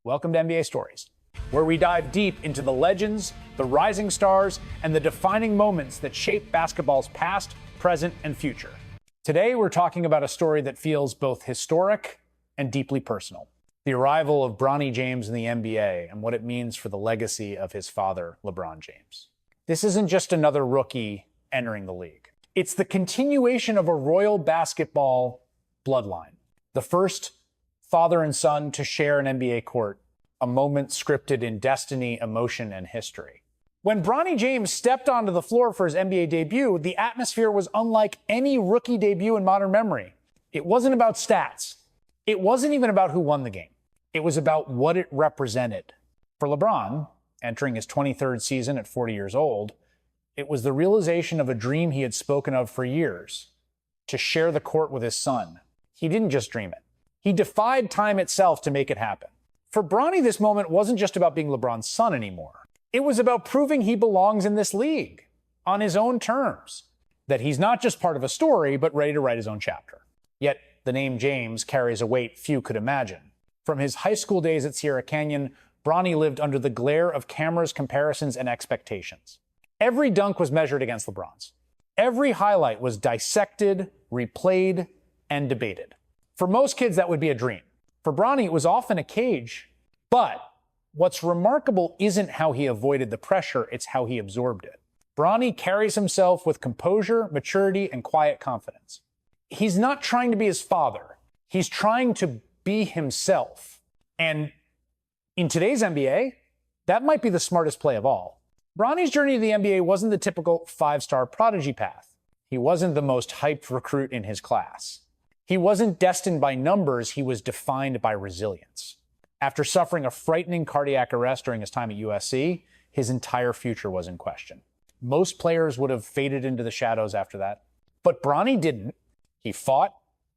Welcome to NBA Stories, where we dive deep into the legends, the rising stars, and the defining moments that shape basketball's past, present, and future. Today, we're talking about a story that feels both historic and deeply personal. The arrival of Bronny James in the NBA and what it means for the legacy of his father, LeBron James. This isn't just another rookie entering the league. It's the continuation of a royal basketball bloodline. The first father and son to share an NBA court, a moment scripted in destiny, emotion, and history. When Bronny James stepped onto the floor for his NBA debut, the atmosphere was unlike any rookie debut in modern memory. It wasn't about stats. It wasn't even about who won the game. It was about what it represented. For LeBron, entering his 23rd season at 40 years old, it was the realization of a dream he had spoken of for years, to share the court with his son. He didn't just dream it. He defied time itself to make it happen. For Bronny, this moment wasn't just about being LeBron's son anymore. It was about proving he belongs in this league on his own terms, that he's not just part of a story, but ready to write his own chapter. Yet the name James carries a weight few could imagine. From his high school days at Sierra Canyon, Bronny lived under the glare of cameras, comparisons, and expectations. Every dunk was measured against LeBron's. Every highlight was dissected, replayed, and debated. For most kids, that would be a dream. For Bronny, it was often a cage. But what's remarkable isn't how he avoided the pressure, it's how he absorbed it. Bronny carries himself with composure, maturity, and quiet confidence. He's not trying to be his father. He's trying to be himself. And in today's NBA, that might be the smartest play of all. Bronny's journey to the NBA wasn't the typical five-star prodigy path. He wasn't the most hyped recruit in his class. He wasn't destined by numbers, he was defined by resilience. After suffering a frightening cardiac arrest during his time at USC, his entire future was in question. Most players would have faded into the shadows after that. But Bronny didn't. He fought,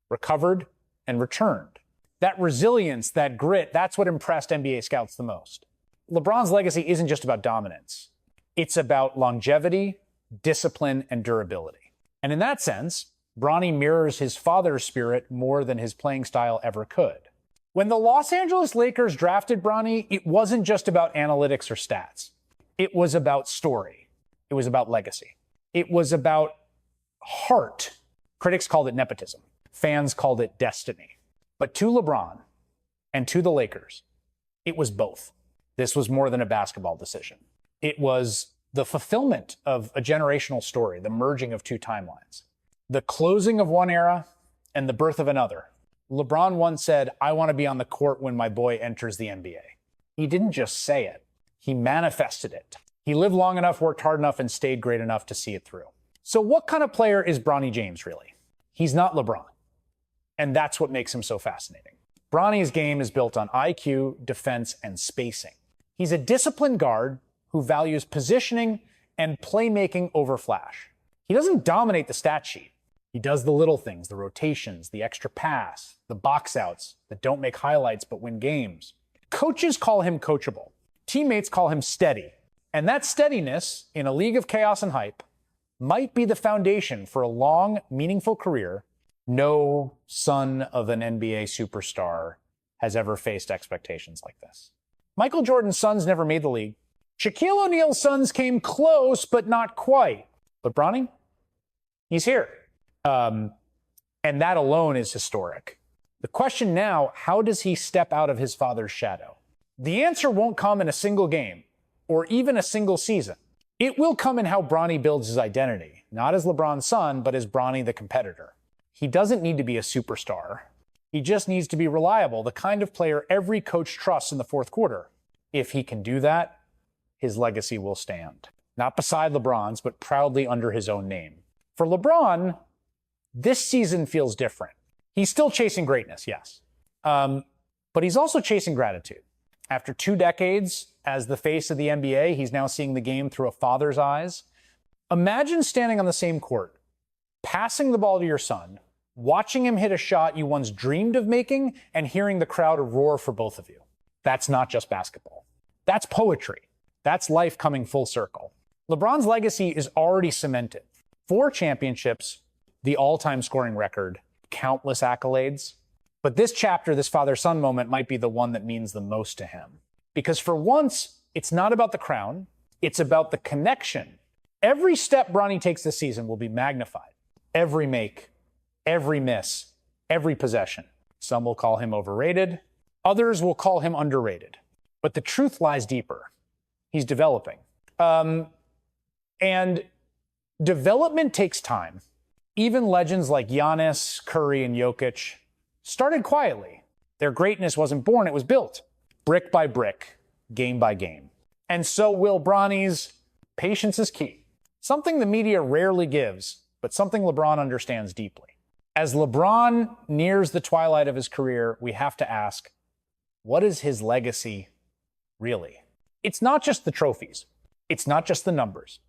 recovered, and returned. That resilience, that grit, that's what impressed NBA scouts the most. LeBron's legacy isn't just about dominance. It's about longevity, discipline, and durability. And in that sense, Bronny mirrors his father's spirit more than his playing style ever could. When the Los Angeles Lakers drafted Bronny, it wasn't just about analytics or stats. It was about story. It was about legacy. It was about heart. Critics called it nepotism. Fans called it destiny. But to LeBron and to the Lakers, it was both. This was more than a basketball decision. It was the fulfillment of a generational story, the merging of two timelines, the closing of one era and the birth of another. LeBron once said, "I want to be on the court when my boy enters the NBA." He didn't just say it. He manifested it. He lived long enough, worked hard enough, and stayed great enough to see it through. So what kind of player is Bronny James really? He's not LeBron. And that's what makes him so fascinating. Bronny's game is built on IQ, defense, and spacing. He's a disciplined guard who values positioning and playmaking over flash. He doesn't dominate the stat sheet. He does the little things, the rotations, the extra pass, the box outs that don't make highlights but win games. Coaches call him coachable. Teammates call him steady. And that steadiness, in a league of chaos and hype, might be the foundation for a long, meaningful career. No son of an NBA superstar has ever faced expectations like this. Michael Jordan's sons never made the league. Shaquille O'Neal's sons came close, but not quite. But Bronny, he's here. And that alone is historic. The question now, how does he step out of his father's shadow? The answer won't come in a single game or even a single season. It will come in how Bronny builds his identity, not as LeBron's son, but as Bronny the competitor. He doesn't need to be a superstar. He just needs to be reliable, the kind of player every coach trusts in the fourth quarter. If he can do that, his legacy will stand. Not beside LeBron's, but proudly under his own name. For LeBron, this season feels different. He's still chasing greatness, yes. But he's also chasing gratitude. After 2 decades as the face of the NBA, he's now seeing the game through a father's eyes. Imagine standing on the same court, passing the ball to your son, watching him hit a shot you once dreamed of making, and hearing the crowd roar for both of you. That's not just basketball. That's poetry. That's life coming full circle. LeBron's legacy is already cemented. 4 championships, the all-time scoring record, countless accolades. But this chapter, this father-son moment, might be the one that means the most to him. Because for once, it's not about the crown, it's about the connection. Every step Bronny takes this season will be magnified. Every make, every miss, every possession. Some will call him overrated, others will call him underrated. But the truth lies deeper. He's developing. And development takes time. Even legends like Giannis, Curry, and Jokic started quietly. Their greatness wasn't born, it was built. Brick by brick, game by game. And so will Bronny's. Patience is key. Something the media rarely gives, but something LeBron understands deeply. As LeBron nears the twilight of his career, we have to ask, what is his legacy really? It's not just the trophies. It's not just the numbers.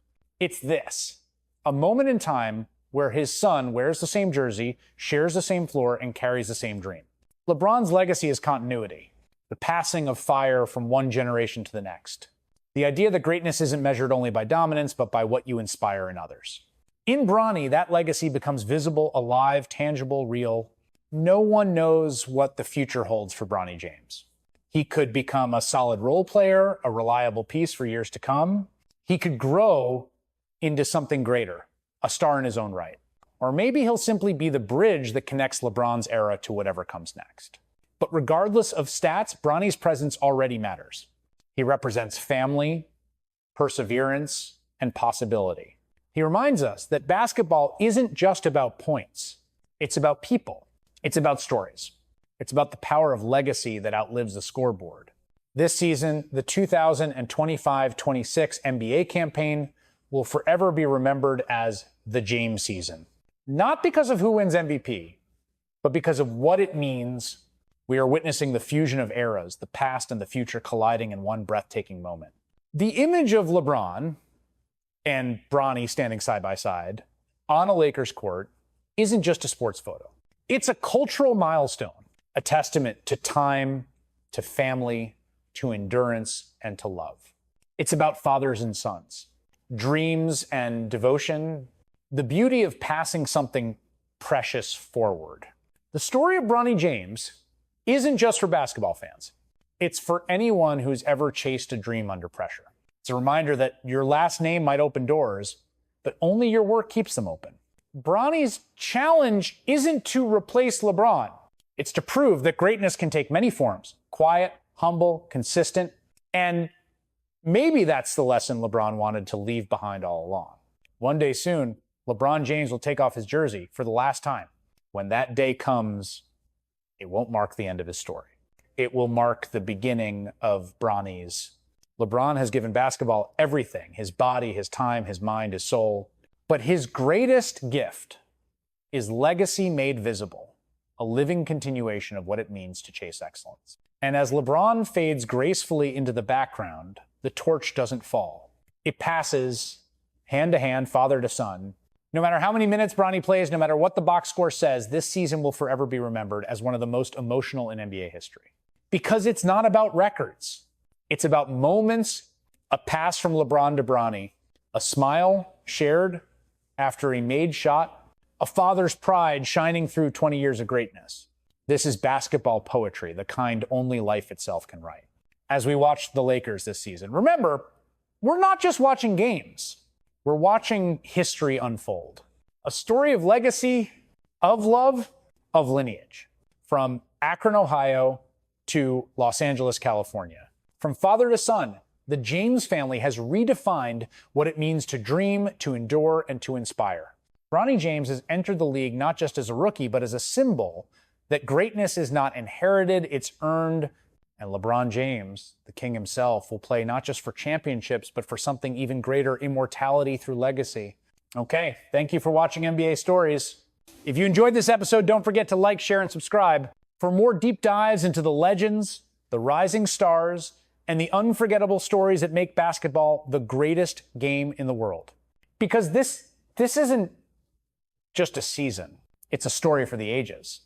It's this, a moment in time where his son wears the same jersey, shares the same floor, and carries the same dream. LeBron's legacy is continuity, the passing of fire from one generation to the next. The idea that greatness isn't measured only by dominance, but by what you inspire in others. In Bronny, that legacy becomes visible, alive, tangible, real. No one knows what the future holds for Bronny James. He could become a solid role player, a reliable piece for years to come. He could grow into something greater, a star in his own right. Or maybe he'll simply be the bridge that connects LeBron's era to whatever comes next. But regardless of stats, Bronny's presence already matters. He represents family, perseverance, and possibility. He reminds us that basketball isn't just about points. It's about people. It's about stories. It's about the power of legacy that outlives the scoreboard. This season, the 2025-26 NBA campaign will forever be remembered as the James season. Not because of who wins MVP, but because of what it means. We are witnessing the fusion of eras, the past and the future colliding in one breathtaking moment. The image of LeBron and Bronny standing side by side on a Lakers court isn't just a sports photo. It's a cultural milestone, a testament to time, to family, to endurance, and to love. It's about fathers and sons, dreams and devotion, the beauty of passing something precious forward. The story of Bronny James isn't just for basketball fans. It's for anyone who's ever chased a dream under pressure. It's a reminder that your last name might open doors, but only your work keeps them open. Bronny's challenge isn't to replace LeBron. It's to prove that greatness can take many forms: quiet, humble, consistent, and maybe that's the lesson LeBron wanted to leave behind all along. One day soon, LeBron James will take off his jersey for the last time. When that day comes, it won't mark the end of his story. It will mark the beginning of Bronny's. LeBron has given basketball everything: his body, his time, his mind, his soul. But his greatest gift is legacy made visible, a living continuation of what it means to chase excellence. And as LeBron fades gracefully into the background, the torch doesn't fall. It passes hand to hand, father to son. No matter how many minutes Bronny plays, no matter what the box score says, this season will forever be remembered as one of the most emotional in NBA history. Because it's not about records. It's about moments, a pass from LeBron to Bronny, a smile shared after a made shot, a father's pride shining through 20 years of greatness. This is basketball poetry, the kind only life itself can write. As we watch the Lakers this season, remember, we're not just watching games. We're watching history unfold. A story of legacy, of love, of lineage. From Akron, Ohio to Los Angeles, California. From father to son, the James family has redefined what it means to dream, to endure, and to inspire. Bronny James has entered the league not just as a rookie, but as a symbol that greatness is not inherited, it's earned. And LeBron James, the king himself, will play not just for championships, but for something even greater: immortality through legacy. Okay, thank you for watching NBA Stories. If you enjoyed this episode, don't forget to like, share, and subscribe. For more deep dives into the legends, the rising stars, and the unforgettable stories that make basketball the greatest game in the world. Because this isn't just a season. It's a story for the ages.